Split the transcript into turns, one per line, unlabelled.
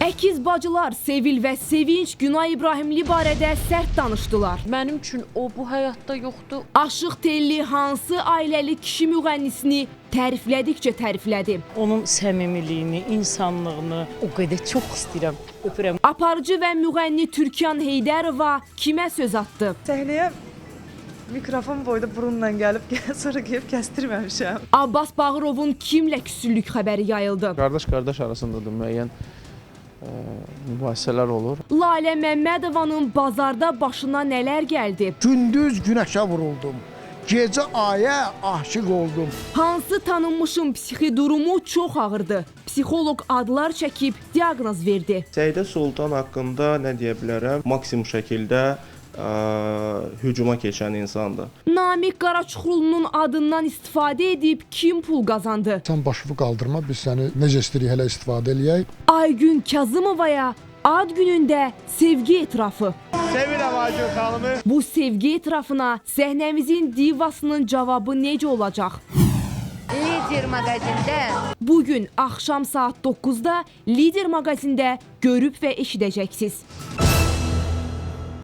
Əkiz bacılar Sevil və Sevinç Günay İbrahimli barədə sərt danışdılar.
Mənim üçün o bu həyatda yoxdur.
Aşıq Telli hansı ailəli kişi müğənnisini təriflədikcə təriflədi.
Onun səmimiliyini, insanlığını o qədər çox istəyirəm. Öpürəm.
Aparıcı və müğənni Türkan Heydərova kimə söz atdı?
Səhnəyə mikrofon boyda burunla gəlib, sonra gəlib kəstirməmişəm.
Abbas Bağırovun kimlə küsüllük xəbəri yayıldı.
Qardaş arasındadır müəyyən mübahisələr olur.
Lalə Məmmədovanın bazarda başına nələr gəldi?
Gündüz günəşə vuruldum. Gecə aya aşiq oldum.
Hansı tanınmışın psixi durumu çox ağırdı? Psixoloq adlar çəkib diaqnoz verdi.
Səidə Sultan haqqında nə deyə bilərəm? Maksimum şəkildə hücuma keçən insandır.
Namiq Qaraçuxurlunun adından istifadə edib kim pul qazandı?
Sən başını qaldırma, biz səni necə istəyirik hələ istifadə eləyək.
Aygün Kazımovaya ad günündə sevgi etirafı.
Sevirəm Aygün xanımı.
Bu sevgi etirafına səhnəmizin divasının cavabı necə olacaq?
Lider mağazində.
Bugün axşam saat 9-da Lider mağazində görüb və eşidəcəksiniz.